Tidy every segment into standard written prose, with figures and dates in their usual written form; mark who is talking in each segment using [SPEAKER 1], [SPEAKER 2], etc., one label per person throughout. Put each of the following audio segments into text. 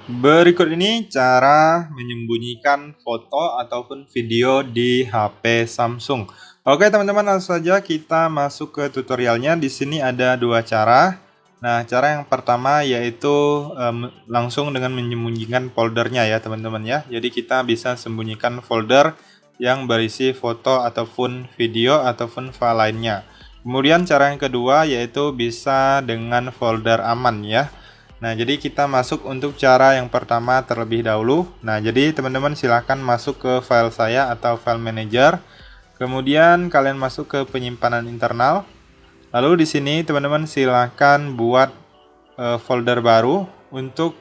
[SPEAKER 1] Berikut ini cara menyembunyikan foto ataupun video di HP Samsung. Oke teman-teman, langsung saja kita masuk ke tutorialnya. Di sini ada dua cara. Nah, cara yang pertama yaitu langsung dengan menyembunyikan foldernya ya teman-teman ya. Jadi kita bisa sembunyikan folder yang berisi foto ataupun video ataupun file lainnya. Kemudian cara yang kedua yaitu bisa dengan folder aman ya. Nah, jadi kita masuk untuk cara yang pertama terlebih dahulu. Nah, jadi teman-teman silahkan masuk ke file saya atau file manager. Kemudian kalian masuk ke penyimpanan internal. Lalu di sini teman-teman silahkan buat folder baru untuk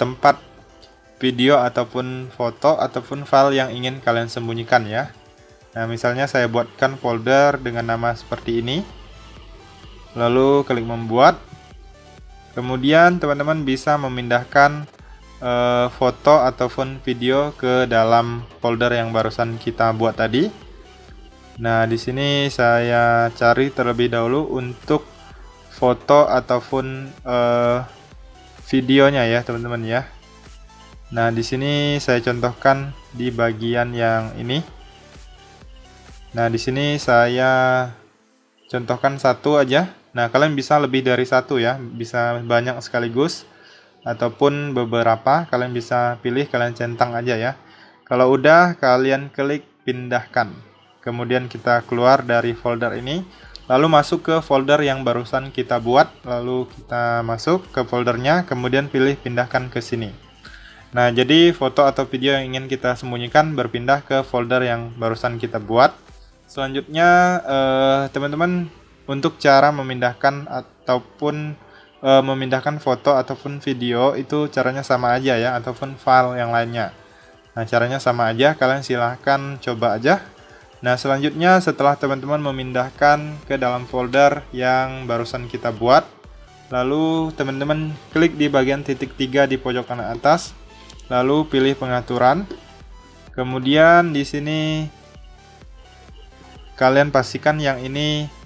[SPEAKER 1] tempat video ataupun foto ataupun file yang ingin kalian sembunyikan ya. Nah, misalnya saya buatkan folder dengan nama seperti ini. Lalu klik membuat. Kemudian teman-teman bisa memindahkan foto ataupun video ke dalam folder yang barusan kita buat tadi. Nah, di sini saya cari terlebih dahulu untuk foto ataupun videonya ya, teman-teman ya. Nah, di sini saya contohkan di bagian yang ini. Nah, di sini saya contohkan satu aja. Nah, kalian bisa lebih dari satu ya, bisa banyak sekaligus ataupun beberapa, kalian bisa pilih, kalian centang aja ya. Kalau udah, kalian klik pindahkan. Kemudian kita keluar dari folder ini, lalu masuk ke folder yang barusan kita buat, lalu kita masuk ke foldernya, kemudian pilih pindahkan ke sini. Nah, jadi foto atau video yang ingin kita sembunyikan berpindah ke folder yang barusan kita buat. Selanjutnya, teman-teman, untuk cara memindahkan ataupun memindahkan foto ataupun video itu caranya sama aja ya, ataupun file yang lainnya. Nah, caranya sama aja, kalian silahkan coba aja. Nah, selanjutnya setelah teman-teman memindahkan ke dalam folder yang barusan kita buat, lalu teman-teman klik di bagian titik 3 di pojok kanan atas, lalu pilih pengaturan. Kemudian di sini kalian pastikan yang ini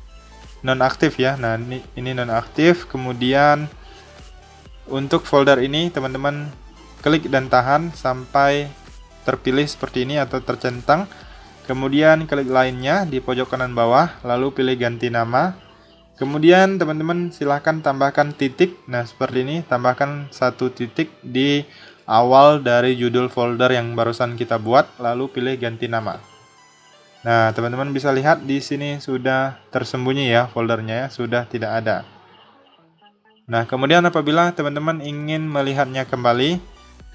[SPEAKER 1] nonaktif ya. Nah, ini nonaktif. Kemudian untuk folder ini teman-teman klik dan tahan sampai terpilih seperti ini atau tercentang. Kemudian klik lainnya di pojok kanan bawah, lalu pilih ganti nama. Kemudian teman-teman silahkan tambahkan titik. Nah, seperti ini, tambahkan satu titik di awal dari judul folder yang barusan kita buat, lalu pilih ganti nama. Nah, teman-teman bisa lihat di sini sudah tersembunyi ya foldernya ya, sudah tidak ada. Nah, kemudian apabila teman-teman ingin melihatnya kembali,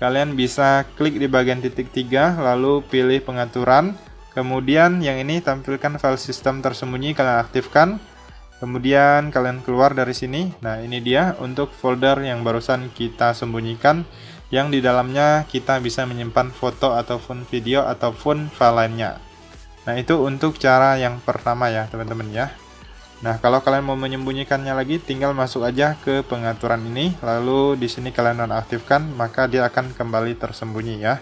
[SPEAKER 1] kalian bisa klik di bagian titik 3, lalu pilih pengaturan. Kemudian yang ini tampilkan file sistem tersembunyi, kalian aktifkan. Kemudian kalian keluar dari sini. Nah, ini dia untuk folder yang barusan kita sembunyikan, yang di dalamnya kita bisa menyimpan foto ataupun video ataupun file lainnya. Nah, itu untuk cara yang pertama ya teman-teman ya. Nah, kalau kalian mau menyembunyikannya lagi, tinggal masuk aja ke pengaturan ini, lalu di sini kalian nonaktifkan, maka dia akan kembali tersembunyi ya.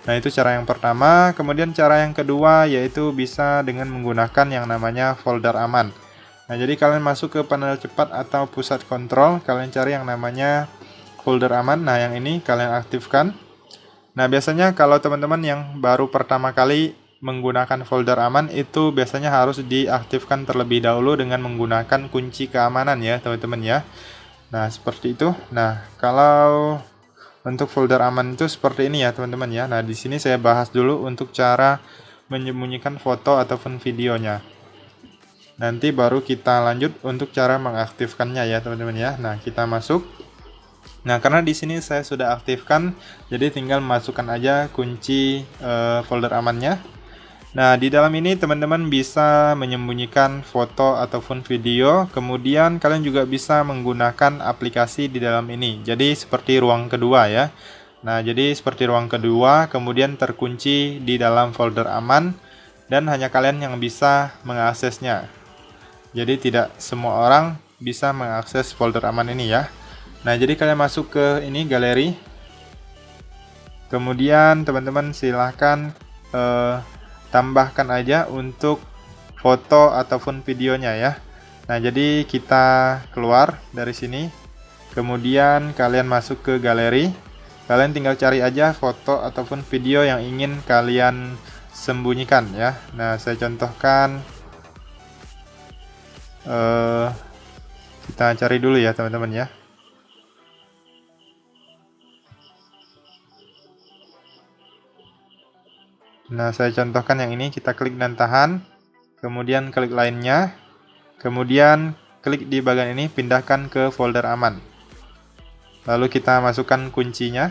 [SPEAKER 1] Nah, itu cara yang pertama. Kemudian cara yang kedua yaitu bisa dengan menggunakan yang namanya folder aman. Nah, jadi kalian masuk ke panel cepat atau pusat kontrol, kalian cari yang namanya folder aman. Nah, yang ini kalian aktifkan. Nah, biasanya kalau teman-teman yang baru pertama kali menggunakan folder aman itu biasanya harus diaktifkan terlebih dahulu dengan menggunakan kunci keamanan ya teman-teman ya. Nah, seperti itu. Nah, kalau untuk folder aman itu seperti ini ya teman-teman ya. Nah, di sini saya bahas dulu untuk cara menyembunyikan foto ataupun videonya. Nanti baru kita lanjut untuk cara mengaktifkannya ya teman-teman ya. Nah, kita masuk. Nah, karena di sini saya sudah aktifkan, jadi tinggal masukkan aja kunci folder amannya. Nah, di dalam ini teman-teman bisa menyembunyikan foto ataupun video, kemudian kalian juga bisa menggunakan aplikasi di dalam ini. Jadi seperti ruang kedua ya. Nah, jadi seperti ruang kedua, kemudian terkunci di dalam folder aman, dan hanya kalian yang bisa mengaksesnya. Jadi tidak semua orang bisa mengakses folder aman ini ya. Nah, jadi kalian masuk ke ini galeri. Kemudian teman-teman silahkan tambahkan aja untuk foto ataupun videonya ya. Nah, jadi kita keluar dari sini. Kemudian kalian masuk ke galeri. Kalian tinggal cari aja foto ataupun video yang ingin kalian sembunyikan ya. Nah, saya contohkan, kita cari dulu ya teman-teman ya. Nah, saya contohkan yang ini, kita klik dan tahan, kemudian klik lainnya, kemudian klik di bagian ini, pindahkan ke folder aman. Lalu kita masukkan kuncinya.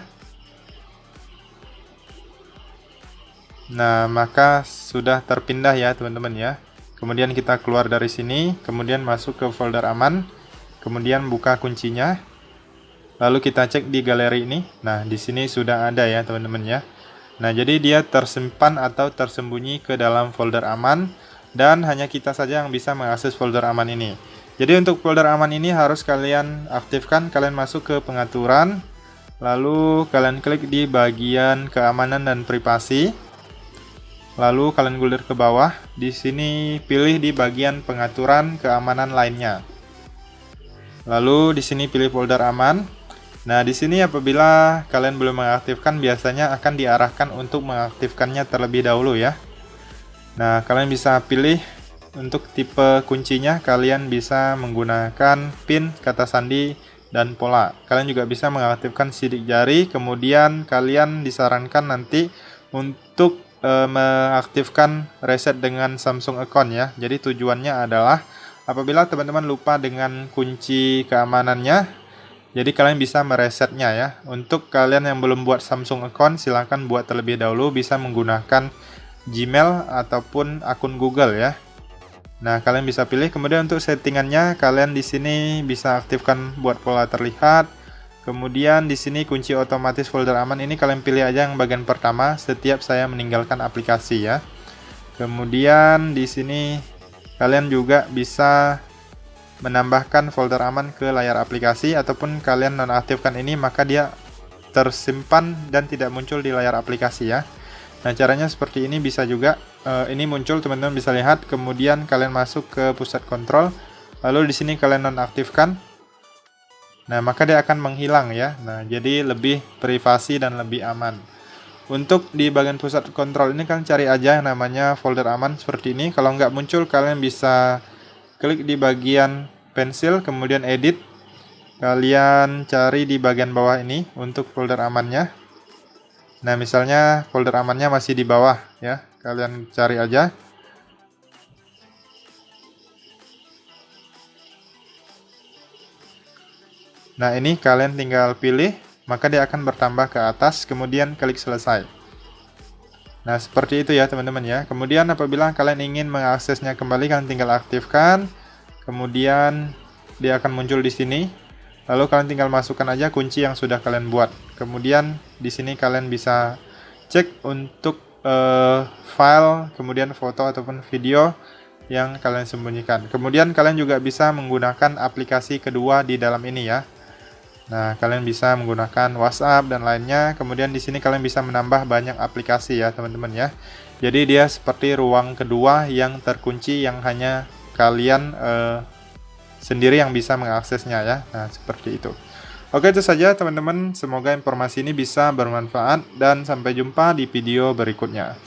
[SPEAKER 1] Nah, maka sudah terpindah ya teman-teman ya. Kemudian kita keluar dari sini, kemudian masuk ke folder aman, kemudian buka kuncinya. Lalu kita cek di galeri ini. Nah, di sini sudah ada ya teman-teman ya. Nah, jadi dia tersimpan atau tersembunyi ke dalam folder aman, dan hanya kita saja yang bisa mengakses folder aman ini. Jadi untuk folder aman ini harus kalian aktifkan. Kalian masuk ke pengaturan, lalu kalian klik di bagian keamanan dan privasi, lalu kalian gulir ke bawah. Di sini pilih di bagian pengaturan keamanan lainnya. Lalu di sini pilih folder aman. Nah, di sini apabila kalian belum mengaktifkan, biasanya akan diarahkan untuk mengaktifkannya terlebih dahulu ya. Nah, kalian bisa pilih untuk tipe kuncinya, kalian bisa menggunakan PIN, kata sandi, dan pola. Kalian juga bisa mengaktifkan sidik jari, kemudian kalian disarankan nanti untuk mengaktifkan reset dengan Samsung account ya. Jadi tujuannya adalah apabila teman-teman lupa dengan kunci keamanannya, jadi kalian bisa meresetnya ya. Untuk kalian yang belum buat Samsung account, silahkan buat terlebih dahulu, bisa menggunakan Gmail ataupun akun Google ya. Nah, kalian bisa pilih. Kemudian untuk settingannya, kalian di sini bisa aktifkan buat pola terlihat. Kemudian di sini kunci otomatis folder aman ini kalian pilih aja yang bagian pertama setiap saya meninggalkan aplikasi ya. Kemudian di sini kalian juga bisa menambahkan folder aman ke layar aplikasi, ataupun kalian nonaktifkan ini maka dia tersimpan dan tidak muncul di layar aplikasi ya. Nah, caranya seperti ini bisa juga. Ini muncul, teman-teman bisa lihat. Kemudian kalian masuk ke pusat kontrol, lalu di sini kalian nonaktifkan. Nah, maka dia akan menghilang ya. Nah, jadi lebih privasi dan lebih aman. Untuk di bagian pusat kontrol ini kalian cari aja yang namanya folder aman seperti ini. Kalau nggak muncul, kalian bisa klik di bagian pensil, kemudian edit. Kalian cari di bagian bawah ini untuk folder amannya. Nah, misalnya folder amannya masih di bawah ya. Kalian cari aja. Nah, ini kalian tinggal pilih, maka dia akan bertambah ke atas, kemudian klik selesai. Nah, seperti itu ya teman-teman ya. Kemudian apabila kalian ingin mengaksesnya kembali, kalian tinggal aktifkan. Kemudian dia akan muncul di sini. Lalu kalian tinggal masukkan aja kunci yang sudah kalian buat. Kemudian di sini kalian bisa cek untuk file, kemudian foto ataupun video yang kalian sembunyikan. Kemudian kalian juga bisa menggunakan aplikasi kedua di dalam ini ya. Nah, kalian bisa menggunakan WhatsApp dan lainnya. Kemudian di sini kalian bisa menambah banyak aplikasi ya teman-teman ya. Jadi dia seperti ruang kedua yang terkunci, yang hanya kalian sendiri yang bisa mengaksesnya ya. Nah, seperti itu. Oke, itu saja teman-teman. Semoga informasi ini bisa bermanfaat dan sampai jumpa di video berikutnya.